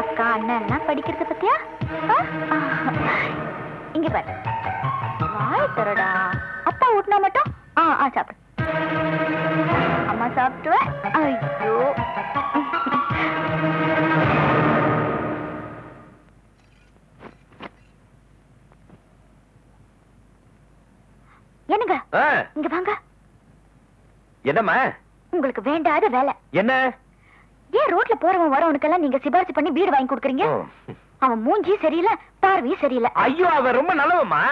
அக்கா அண்ணன் படிக்கிறது பத்தியா இங்க பாரு வாய் தரடா அப்பா ஊட்டினா மட்டும் சாப்பிடு அம்மா சாப்பிட்டுவேன் ஐயோ என்னங்க இங்க வாங்க என்னம்மா உங்களுக்கு வேண்டாத வேலை என்ன ஏன் ரோட்ல போறவன் வரவனுக்கெல்லாம் நீங்க சிபாரிசு பண்ணி வீடு வாங்கி கொடுக்குறீங்க அவன் மூஞ்சி சரியில்லை பார்வையும் சரியில்லை ஐயோ அவன் ரொம்ப நல்லவம்மா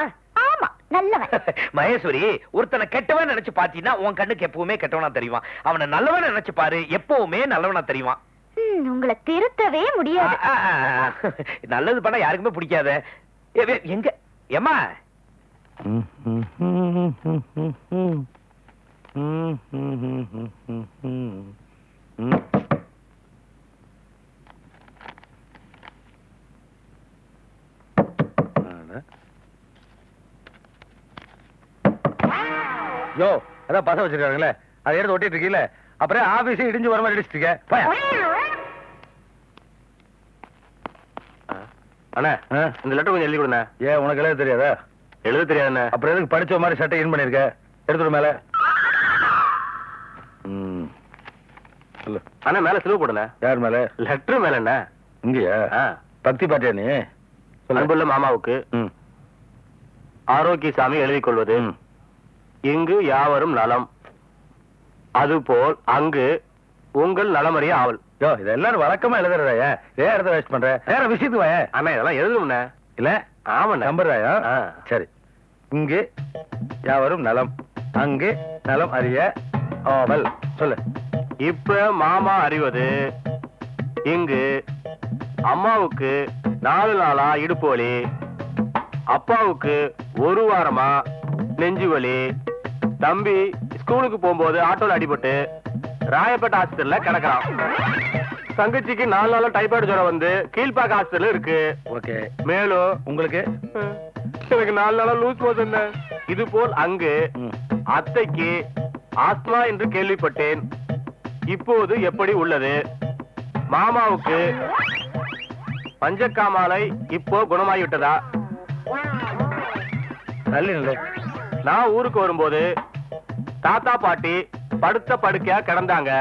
ஆமா நல்லவன் மகேஸ்வரி ஒருத்தனை கெட்டவன் நினைச்சு பாத்தீங்கன்னா உன் கண்ணுக்கு எப்பவுமே கெட்டவனா தெரியுமா அவனை நல்லவன் நினைச்சு பாரு எப்பவுமே நல்லவனா தெரியுமா உங்களை திருத்தவே முடியாது நல்லது பண்ண யாருக்குமே பிடிக்காத எங்க ஏமா யோ அதான் பச வச்சிருக்காங்களே அதை எடுத்து ஒட்டிட்டு இருக்கீங்களே அப்புறம் ஆபீஸ் இடிஞ்சு வர மாதிரி இடிச்சிட்டு அண்ணா இந்த லெட்டர் கொஞ்சம் எழுதி கொடுண்ணா ஏன் உனக்கு எழுத தெரியாதா எழுத தெரியாதுண்ணா அப்புறம் எதுக்கு படிச்ச மாதிரி சட்டை இன் பண்ணிருக்க எடுத்துட்டு மேல அண்ணா மேல சிலுவை போடுண்ணா யார் மேல லெட்டர் மேல என்ன இங்கயா பக்தி பாட்டியா நீ அன்புள்ள மாமாவுக்கு ஆரோக்கியசாமி எழுதிக் கொள்வது இங்கு யாவரும் நலம் அதுபோல் அங்கு உங்கள் நலமறிய ஆவல் யோ இதெல்லாம் வழக்கமா எழுதுறதா ஏன் இடத்த வேஸ்ட் பண்ற வேற விஷயத்துக்கு வாய அண்ணா இதெல்லாம் எழுதணும்ண்ணே இல்ல ஆமா நம்புறாயா சரி இங்கு யாவரும் நலம் அங்கு நலம் அறிய ஆவல் சொல்லு இப்ப மாமா அறிவது இங்கு அம்மாவுக்கு 4 நாளா இடுப்பு வலி அப்பாவுக்கு 1 வாரமா நெஞ்சு வலி தம்பி ஸ்கூலுக்கு போகும்போது ஆட்டோல அடிபட்டு ராயப்பேட்டை ஆஸ்பத்திரியில கிடக்குறான் தங்கச்சிக்கு 4 நாளா டைபாய்டு ஜுரம் வந்து கீழ்பாக்க ஆஸ்பத்திரியில இருக்கு ஓகே மேலும் உங்களுக்கு எனக்கு 4 நாளா லூஸ் மோஷன் இது போல் அங்கு அத்தைக்கு ஆஸ்மா என்று கேள்விப்பட்டேன் இப்போது எப்படி உள்ளது மாமாவுக்கு பஞ்சக்காமாலை இப்போ குணமாகிவிட்டதா நல்ல நான் ஊருக்கு வரும்போது தாத்தா பாட்டி படுத்த படுக்கையா கிடந்தாங்க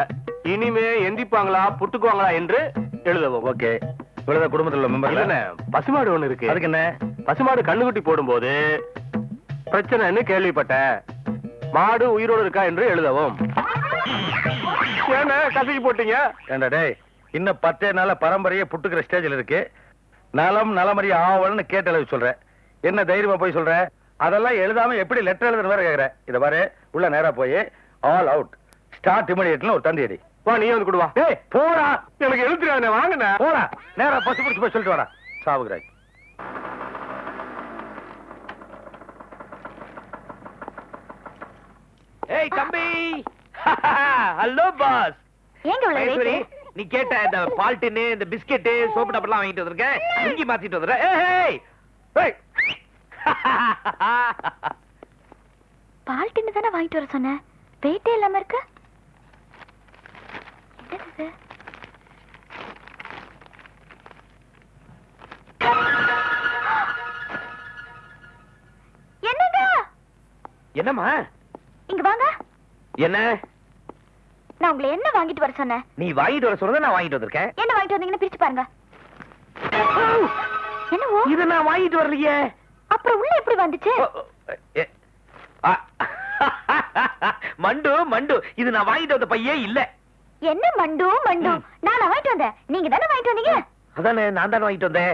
இனிமே எந்திப்பாங்களா புட்டுக்குவாங்களா என்று எழுதவும் ஓகே இவ்வளவுதான் குடும்பத்துல மெம்பர் என்ன பசுமாடு ஒண்ணு இருக்கு அதுக்கு என்ன பசுமாடு கண்ணுக்குட்டி போடும்போது பிரச்சனைன்னு கேள்விப்பட்டேன் மாடு உயிரோடு இருக்கா என்று எழுதவும் ஏன்னா கசக்கி போட்டீங்க ஏண்டா டேய் இன்னும் 10 நாள பரம்பரையே புட்டுக்கிற ஸ்டேஜ்ல இருக்கு நலம் நலமறிய ஆவல்னு கேட்டு எழுதி சொல்றேன் என்ன தைரியமா போய் சொல்ற அதெல்லாம் எழுதாம எப்படி லெட்டர் எழுதுற வேற கேக்குற இத பாரு உள்ள நேரா போய் ஆல் அவுட் ஸ்டார்ட் இமிடியேட்னு ஒரு தந்தி அடி வா நீ வந்து குடுவா ஏய் போடா எனக்கு எழுதுறானே வாங்கண்ணா போடா நேரா பஸ் பிடிச்சு போய் சொல்லிட்டு வாடா சாவுகிறாய் ஏய் தம்பி ஹலோ பாஸ் ஏங்க உள்ள வெயிட் நீ கேட்ட இந்த பால் டின்னு இந்த பிஸ்கட் சோப்பு டப்பெல்லாம் வாங்கிட்டு வந்திருக்கேன் இங்கி மாத்திட்டு வந்துறேன் ஏய் ஏய் பால் டின்னு தான வாங்கிட்டு வர சொன்னேன் வெயிட்டே இல்லாம இருக்கு என்னங்க என்னம்மா இங்க வாங்க என்ன நான் உங்களை என்ன வாங்கிட்டு வர சொன்னேன் நீ வாங்கிட்டு வர சொன்னதை நான் வாங்கிட்டு வந்திருக்கேன் என்ன வாங்கிட்டு வந்தீங்கன்னு பிரிச்சு பாருங்க என்னவோ இத நான் வாங்கிட்டு வரலையே அப்புறம் உள்ள எப்படி வந்துச்சு மண்டு மண்டு இது நான் வாங்கிட்டு வந்த பையே இல்ல என்ன மண்டு மண்டு நான் வாங்கிட்டு வந்தேன் நீங்க தானே வாங்கிட்டு வந்தீங்க அதானே நான் தான் வாங்கிட்டு வந்தேன்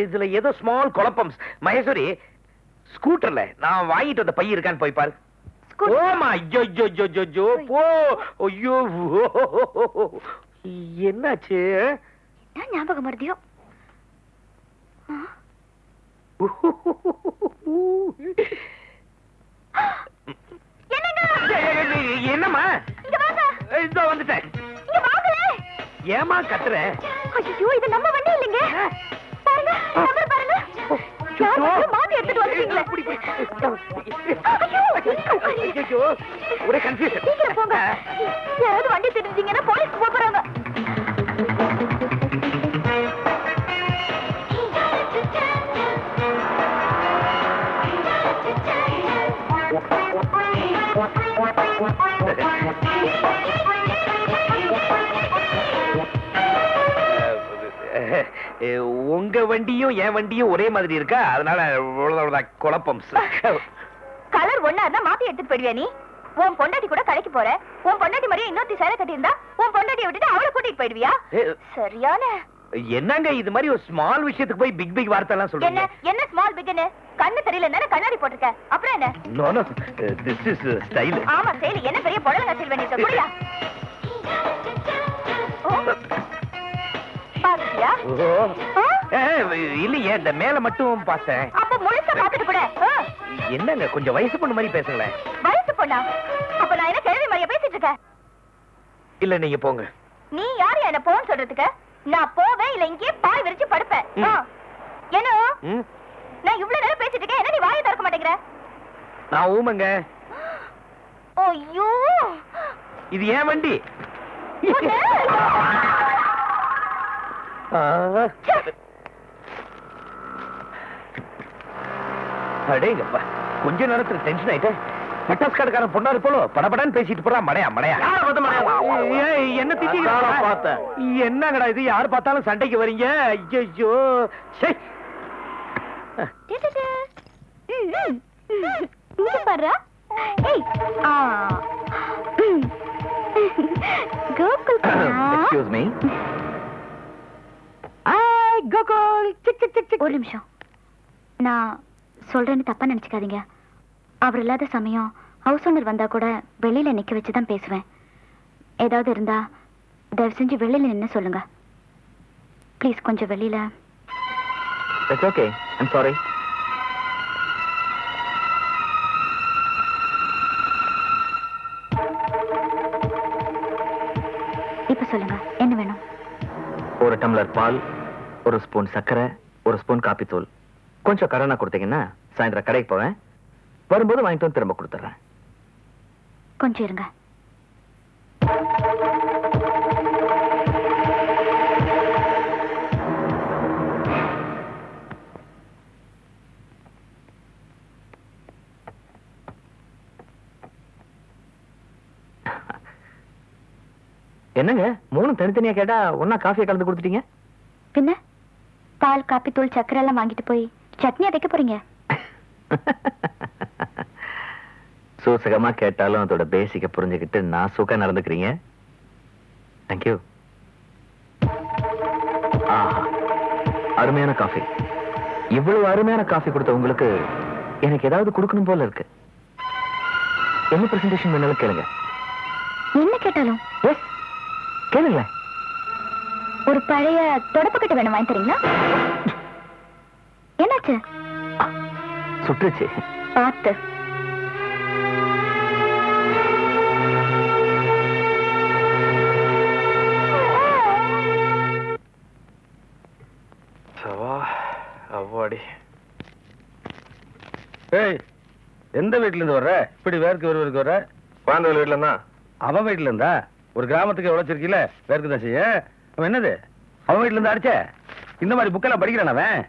இதுல ஏதோ ஸ்மால் குழப்பம் மகேஸ்வரி ஸ்கூட்டர்ல நான் வாங்கிட்டு வந்த பை இருக்கான்னு போய் பாரு ஓமா ஐயோ ஐயோ ஐயோ ஐயோ போ ஐயோ என்னாச்சு நான் ஞாபகம் மறதியோ என்னம்மா இங்க வாங்க இதோ வந்துட்டேன் இங்க வாங்களே ஏமா கத்துற ஐயோ இது நம்ம வண்டி இல்லைங்க பாருங்க நம்பர் பாருங்க மாத்தி எடுத்துட்டு வந்தீங்களே ஐயோ, ஒரே கன்ஃபியூஷன். சீக்கிரம் போங்க. யாராவது வண்டி தெரிஞ்சீங்கன்னா போலீஸ் போறாங்க. உங்க வண்டியும் என் வண்டியும் ஒரே மாதிரி இருக்கா, அதனால குழப்பம். கலர் ஒண்ணா இருந்தா மாத்தி எடுத்துட்டு போயிடுவியா நீ? உன் பொண்டாட்டி கூட கடைக்கு போற, உன் பொண்டாட்டி மாதிரியே இன்னொருத்தி சேலை கட்டி இருந்தா உன் பொண்டாட்டியை விட்டுட்டு அவளை கூட்டிட்டு போயிடுவியா? சரியான என்னங்க இது மாதிரி ஒரு ஸ்மால் விஷயத்துக்கு போய் பிக் பிக் வார்த்தை எல்லாம் சொல்றீங்க? என்ன ஸ்மால் பிக்னு? கண்ணு தெரியல கண்ணாடி போட்டிருக்க, அப்புறம் என்ன? No no, this is style. ஆமா ஸ்டைல். என்ன பெரிய புடலங்க செல்வ நீ சொல்றியா? பாத்தியா? இல்லையே, இந்த மேல மட்டும் பார்த்தேன். அப்ப முழுசா பாத்துட்டு கூட. என்னங்க கொஞ்சம் வயசு பொண்ணு மாதிரி பேசுங்களேன். வயசு பொண்ணா? அப்ப நான் என்ன கிழவி மாதிரியா பேசிட்டு இருக்கேன்? இல்ல நீங்க போங்க. நீ யாரு என்ன போன்னு சொல்றதுக்கு? நான் போவேன், இல்ல இங்கே பாய் விரிச்சு படுப்பேன். என்ன நான் இவ்வளவு நேரம் பேசிட்டு இருக்கேன், என்ன நீ வாயை திறக்க மாட்டேங்கிற? நான் ஊமங்க. ஐயோ, இது ஏன் வண்டி? அடேங்கப்பா, கொஞ்ச நேரத்துல டென்ஷன் ஆயிட்டேன். பட்டாஸ் கார்டுக்காரன் பொண்ணாரு போல படபடன்னு பேசிட்டு போறான். மடையா மடையா என்ன திட்டிங்களா? பார்த்தேன். என்னங்கடா இது, யார் பார்த்தாலும் சண்டைக்கு வரீங்க? ஐயோ, பாரு. Excuse me. ஒரு நிமிஷம், நான் சொல்றேன்னு தப்பா நினைச்சுக்காதீங்க. அவர் இல்லாத சமயம் ஹவுஸ் ஓனர் வந்தா கூட வெளியில நிக்க வச்சுதான் பேசுவேன். ஏதாவது இருந்தா தயவு செஞ்சு வெளியில நின்னு சொல்லுங்க ப்ளீஸ். கொஞ்சம் வெளியில. It's okay. I'm sorry. இப்ப சொல்லுங்க, என்ன வேணும்? ஒரு டம்ளர் பால், ஒரு ஸ்பூன் சர்க்கரை, ஒரு ஸ்பூன் காபி தூள். கொஞ்சம் கடனா கொடுத்தீங்கன்னா சாயந்தரம் கடைக்கு போவேன். வரும்போது வாங்கிட்டு வந்து திரும்ப கொடுத்துறேன். கொஞ்சம் இருங்க. என்னங்க மூணு தனித்தனியா கேட்டா ஒன்னா காஃபியை கலந்து கொடுத்துட்டீங்க? பின்ன பால், காப்பி தூள், சக்கரை எல்லாம் வாங்கிட்டு போய் சட்னியா வைக்க போறீங்க? சூசகமா கேட்டாலும் அதோட பேசிக்க புரிஞ்சுக்கிட்டு நான் சூக்கா நடந்துக்கிறீங்க. தேங்க்யூ. அருமையான காஃபி. இவ்வளவு அருமையான காஃபி கொடுத்த உங்களுக்கு எனக்கு ஏதாவது கொடுக்கணும் போல இருக்கு. என்ன பிரசன்டேஷன் வேணாலும் கேளுங்க. என்ன கேட்டாலும்? எஸ், கேளுங்களேன். ஒரு பழைய தொடப்பக்கட்டை வேணும், வாங்கி தரீங்களா? என்னாச்சு? சுற்றுச்சு. பார்த்து. அவ்வாடி. ஏய், எந்த வீட்டுல இருந்து வர்ற? இப்படி வேர்க்கு வருவருக்கு வர்ற? குழந்தை வீட்டுல இருந்தா. அவன் வீட்டுல இருந்தா? ஒரு கிராமத்துக்கு உழைச்சிருக்கீல, வேர்க்கு தான் செய்ய. அவன் என்னது அவன் வீட்டுல இருந்து அடிச்ச? இந்த மாதிரி புக்கெல்லாம் படிக்கிறான் அவன்.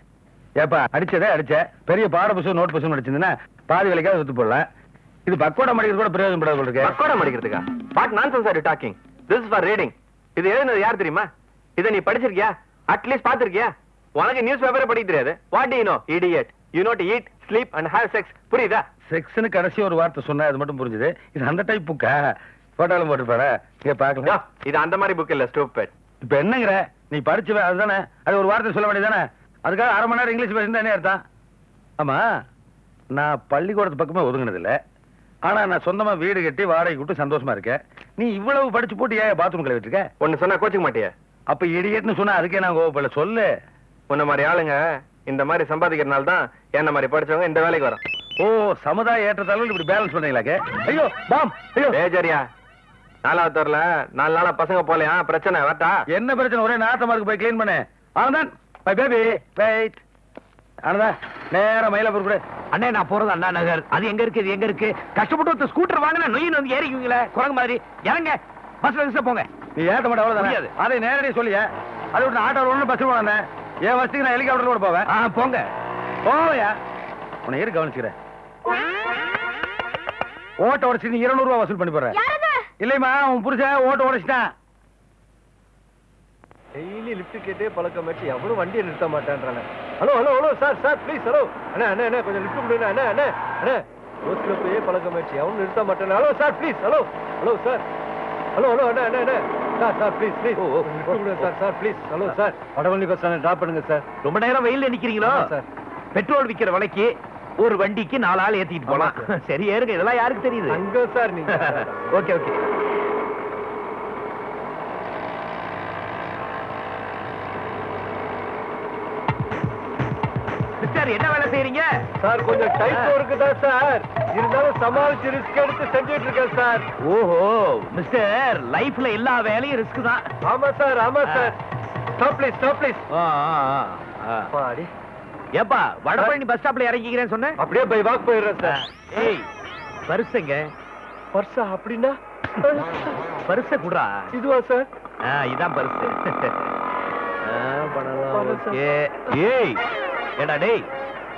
ஏப்பா, அடிச்சதே அடிச்ச. பெரிய பாட புத்தகம், நோட் புத்தகம் அடிச்சிருந்தா பாதி வேலைக்காவது வித்து போடலாம். இது பக்கோடா மடிக்கிறது கூட பிரயோஜனப்படாது இருக்கு. பக்கோடா மடிக்கிறதுக்கா? What nonsense are you talking? This is for reading. இது எழுதுனது யார் தெரியுமா? இத நீ படிச்சிருக்கியா? அட்லீஸ்ட் பாத்திருக்கியா? உனக்கு நியூஸ் பேப்பரே படிக்க தெரியாது. What to you know, idiot? You know to eat, sleep and have sex. புரியுதா? செக்ஸ்னு கடைசி ஒரு வார்த்தை சொன்னா அது மட்டும் புரிஞ்சுது. இது அந்த டைப் புக்கா? போட்டாலும் போட்டு பாரு. இங்க பாக்கலாம். இது அந்த மாதிரி புக் இல்ல, ஸ்டூபிட். இப்ப என்னங்கற? நீ படிச்சவே அதுதானே. அது ஒரு வார்த்தை சொல்ல வேண்டியதானே? அதுக்காக அரை மணி நேரம் இங்கிலீஷ் பேசினா என்ன அர்த்தம்? ஆமா, நான் பள்ளிக்கூடத்து பக்கமே ஒதுங்கினது இல்ல. ஆனா நான் சொந்தமா வீடு கட்டி வாடகை கூட்டு சந்தோஷமா இருக்கேன். நீ இவ்வளவு படிச்சு போட்டு ஏன் பாத்ரூம் கழுவிட்டு இருக்க? ஒன்னு சொன்னா கோச்சிக்க மாட்டியா? அப்ப இடியட்னு சொன்னா அதுக்கே நான் கோவப்படல. சொல்லு. உன்ன மாதிரி ஆளுங்க இந்த மாதிரி சம்பாதிக்கிறனால தான் என்ன மாதிரி படிச்சவங்க இந்த வேலைக்கு வரோம். ஓ, சமுதாய ஏற்றத்தாலும் இப்படி பேலன்ஸ் பண்ணீங்களாக்க? ஐயோ பாம், ஐயோ ஏஜரியா. 4வது தரல 4 நாளா பசங்க போலையா? பிரச்சனை வரட்டா? என்ன பிரச்சனை? ஒரே நாத்தமா இருக்கு, போய் க்ளீன் பண்ணு. Anand, my baby wait. ஆனதா நேரம் மயிலாப்பூர் கூட. அண்ணே நான் போறது அண்ணா நகர். அது எங்க இருக்கு, இது எங்க இருக்கு? கஷ்டப்பட்டு ஒரு ஸ்கூட்டர் வாங்கினா நொய்னு வந்து ஏறிக்குவீங்களே குரங்கு மாதிரி. இறங்க, பஸ்ல போங்க. நீ ஏத்த மாட்ட அவ்வளவுதான். முடியாது. அதை நேரடியாக சொல்லிய. அது விட்டு ஆட்டோ ஒண்ணு பஸ் போனேன். என் வசதிக்கு நான் ஹெலிகாப்டர் கூட போவேன். போங்க போவையா, உன்னை ஏறி கவனிச்சுக்கிறேன். ஓட்ட உடச்சு நீ 200 ரூபா வசூல் பண்ணி போடுறேன். இல்லையம்மா, உன் புருஷன் ஓட்ட உடைச்சிட்டான். டெய்லி லிஃப்ட் கேட்டே பழக்கம் ஆச்சு. எவனும் வண்டியை நிறுத்த மாட்டேன்றானே. Hello hello hello sir sir please hello அண்ணா அண்ணா அண்ணா கொஞ்சம் லிஃப்ட் கொடுங்க அண்ணா அண்ணா அண்ணா. ரோட்ல போயே பழக்கம் ஆச்சு. எவனும் நிறுத்த மாட்டேன். Hello sir please hello hello sir hello hello அண்ணா அண்ணா அண்ணா sir sir please please lift கொடுங்க sir sir please. Hello sir Vadavalli bus stand drop பண்ணுங்க சார். ரொம்ப நேரம் வெயில்ல நிக்கிறீங்களோ சார்? பெட்ரோல் விக்கிற விலைக்கு ஒரு வண்டிக்கு 4 ஆள் ஏத்திட்டு போலாம். சரி ஏறுங்க, இதெல்லாம் யாருக்கு தெரியுது? அங்க சார் நீங்க. Okay okay. மிஸ்டர், என்ன வேலை செய்றீங்க? சார் கொஞ்சம் டைட் ஒர்க்கு தான் சார். இருந்தாலும் சமாளிச்சு ரிஸ்க் எடுத்து செஞ்சுட்டு இருக்கேன் சார். ஓஹோ மிஸ்டர், லைஃப்ல எல்லா வேலையும் ரிஸ்க் தான். ஆமா சார் ஆமா sir. Stop please stop please. பாடி ஏப்பா, வடபழனி பஸ் ஸ்டாப்ல இறங்கிக்கிறேன்னு சொன்னேன். அப்படியே பை வாக் போயிடுறேன் சார். ஏய், பர்ஸங்க. பர்ஸா? அப்படின்னா பர்ஸ குடுறா. இதுவா சார்? இதான் பர்ஸ். பணம் ஓகே. ஏய் ஏடா டேய்,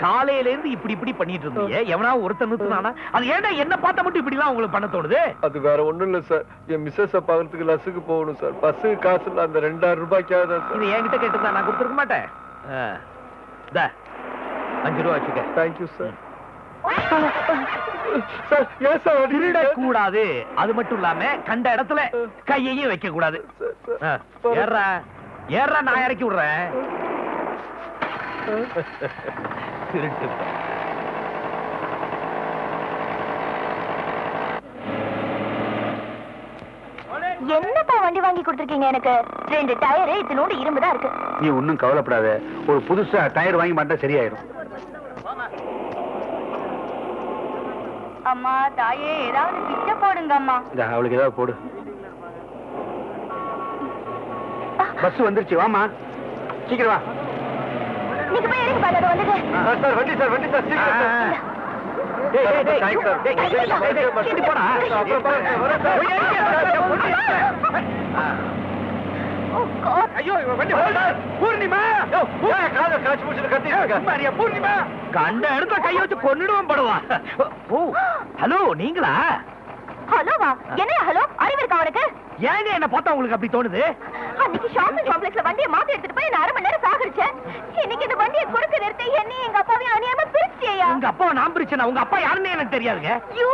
காலையில இருந்து இப்படி இப்படி பண்ணிட்டு இருந்தீங்க. எவனா ஒருத்தன் நிறுத்துனானா? அது ஏன்டா என்ன பார்த்தா மட்டும் இப்படி எல்லாம் உங்களுக்கு பண்ண தோணுது? அது வேற ஒண்ணும் இல்ல சார். என் மிஸ்ஸஸ பாக்குறதுக்கு லஸ்ஸுக்கு போகணும் சார். பஸ்ஸுக்கு காசு இல்ல. அந்த 2000 ரூபாய்க்காக தான் சார். இது என்கிட்ட கேட்டிருந்தா நான் கொடுத்துருக்க மாட்டேன். தா 5 ரூபா வச்சுக்க. Thank you sir. சார் ஏன் சார் திருட கூடாது. அது மட்டும் இல்லாம கண்ட இடத்துல கையையும் வைக்க கூடாது. ஏறா ஏறா, நான் இறக்கி விடுறேன். திருட்டு. என்னப்பா வண்டி வாங்கி கொடுத்துருக்கீங்க எனக்கு? 2 டயரு இத்தனோடு இரும்பு தான் இருக்கு. நீ ஒன்னும் கவலைப்படாத. ஒரு புதுசா டயர் வாங்கி மாட்டா சரியாயிரும். அம்மா தாயே, ஏதாவது பிச்சை போடுங்க அம்மா. இந்த அவளுக்கு ஏதாவது போடு. பஸ் வந்துருச்சு, வாமா சீக்கிரம் வா. நீங்க போய் இறங்கி பாரு, அது வந்துட்டு. சார் வண்டி சார் வண்டி சார் சீக்கிரம் சார். டேய் டேய் டேய் தேங்க்ஸ் சார். கீழே போடா. அப்புறம் பாருங்க வரேன் சார். ஐயோ, வண்டி பூர்ணிமா. காலை காட்சி முடிச்சுட்டு கத்திட்டு பூர்ணிமா கண்ட இடத்துல கைய வச்சு கொன்னுடுவோம் படுவான். ஓ ஹலோ, நீங்களா? ஹலோவா? என்ன ஹலோ? அறிவு இருக்கா அவனுக்கு? ஏங்க என்ன பார்த்தா உங்களுக்கு அப்படி தோணுது? அன்னைக்கு ஷாப்பிங் காம்ப்ளெக்ஸ்ல வண்டியை மாத்தி எடுத்துட்டு போய் நான் 1/2 மணி நேரம் சாகடிச்சேன். இன்னைக்கு இந்த வண்டியை குறுக்க நிறுத்தி என்னையும் எங்க அப்பாவையும் அநியாயமா பிரிச்சியா? உங்க அப்பாவை நான் பிரிச்சேனா? உங்க அப்பா யாருன்னு எனக்கு தெரியாதுங்க. ஐயோ,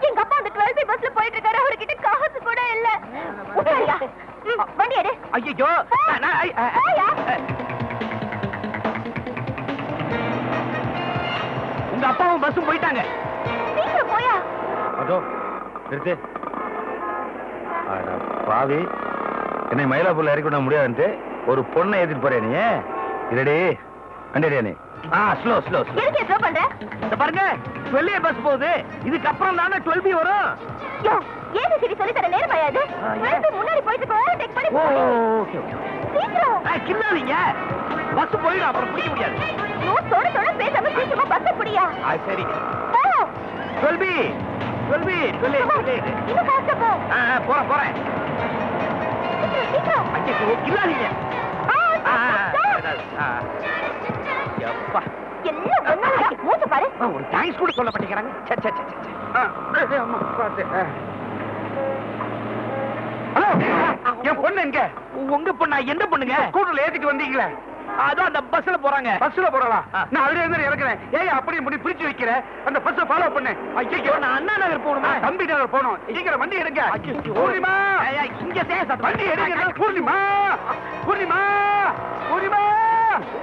எங்க அப்பா அந்த 12 பஸ்ல போயிட்டு இருக்காரு. அவர்கிட்ட காசு கூட இல்ல. உட்காரியா? வண்டி எடு. ஐயோ, உங்க அப்பாவும் பஸ்ஸும் போயிட்டாங்க. சீக்கிரம் போயா. அதோ நிறுத்து. பாவி, என்னை மயிலாப்பூர்ல இறக்கி விட முடியாதுன்ட்டு ஒரு பொண்ணை ஏத்திட்டு போறேன் நீ. இல்லடி வண்டியா நீ? Slow slow. எதுக்கு ஸ்லோ பண்ற? இந்த பாருங்க, 12 பஸ் போகுது. இதுக்கு அப்புறம் தானே 12B வரும். யோ, ஏன் சரி சொல்லி தர நேரம் ஆயாது? முன்னாடி போயிட்டு ஓவர்டேக் பண்ணி ஓகே ஓகே. சீக்கிரம். கில்லாதீங்க, பஸ் போயிடும், அப்புறம் பிடிக்க முடியாது. நோ தொட தொட பேசாம சீக்கிரமா பஸ் புடியா. சரி. போ. 12B. இன்னும் காசு போ. போறேன். சீக்கிரம். ஐயோ, கில்லாதீங்க. எல்லாம் ஒண்ணா மூச்சு பாரு. ஒரு தேங்க்ஸ் கூட சொல்ல மாட்டேங்கிறாங்க. ஹலோ, என் பொண்ணு எங்க? உங்க பொண்ணா? எந்த பொண்ணுங்க? ஸ்கூட்டர்ல ஏத்திட்டு வந்தீங்களே, அதான் அந்த பஸ்ல போறாங்க. பஸ்ல போறாளா? நான் அதுல இருந்து இறக்குறேன். ஏய், அப்படி முடி பிரிச்சு வைக்கிறேன். அந்த பஸ்ஸை ஃபாலோ பண்ணு. ஐயோ, நான் அண்ணா நகர் போகணுமா? தம்பி நகர் போகணும். சீக்கிரம் வண்டி எடுங்க. பூர்ணிமா, இங்க சேச வண்டி எடுங்க. பூர்ணிமா பூர்ணிமா பூர்ணிமா.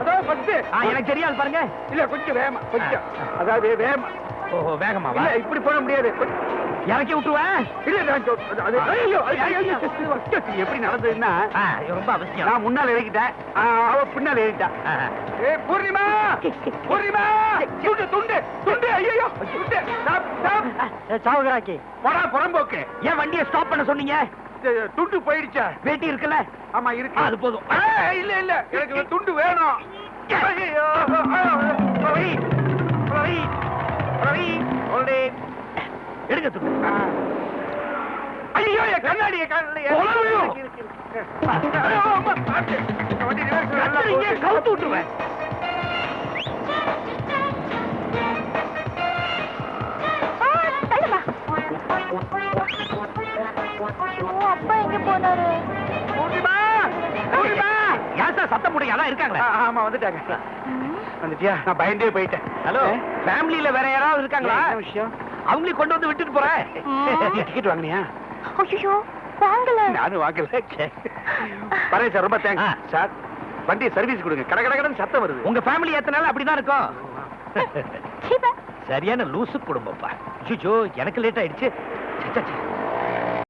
அதான் பஸ். எனக்கு தெரியாது பாருங்க. இல்ல, கொஞ்சம் வேகமா, கொஞ்சம், அதாவது வேகமா. ஓஹோ, வேகமா இல்ல, இப்படி போக முடியாது. இறக்கி விட்டுவேன். இல்ல, எப்படி நடந்ததுன்னா, ரொம்ப அவசியம். நான் முன்னால இறக்கிட்டேன், அவ பின்னால ஏறிட்டா. பூர்ணிமா பூர்ணிமா, துண்டு துண்டு துண்டு. ஐயோ, சாவகராக்கி போடா புறம்போக்கு. ஏன் வண்டியை ஸ்டாப் பண்ண சொன்னீங்க? துண்டு போயிடுச்சா? வேட்டி இருக்குல்ல? ஆமா இருக்கு. அது போதும். இல்ல இல்ல, எனக்கு துண்டு வேணும். ஐயோ, ரவி, ரவி, ரவி, hold it. எடுங்க தூக்கு. ஐயோ, என் கண்ணாடி, என் கண்ணாடி. ஐயோ, அம்மா, பாத்து. இந்த வண்டி reverse நல்லா போகுது. கவுத்து விட்டுருவேன். அப்பா எங்க போனாரு? பூர்ணிமா, பூர்ணிமா. ஏன் சார் சத்தம் போடுங்க? அதான் இருக்காங்களே. ஆமா, வந்துட்டாங்க. வந்துட்டியா? நான் பயந்தே போயிட்டேன். ஹலோ, ஃபேமிலில வேற யாராவது இருக்காங்களா? என்ன விஷயம்? அவங்களையும் கொண்டு வந்து விட்டுட்டு போறேன். டிக்கெட் வாங்குனியா? ஐயோ, வாங்கல. நானும் வாங்கல. பரவாயில்ல சார், ரொம்ப தேங்க்ஸ். சார், வண்டியை சர்வீஸ் கொடுங்க. கட கட கடன்னு சத்தம் வருது. உங்க ஃபேமிலி ஏத்தனால அப்படிதான் இருக்கும். சரியான லூசு குடும்பப்பா. ஐயோ, எனக்கு லேட் ஆயிடுச்சு.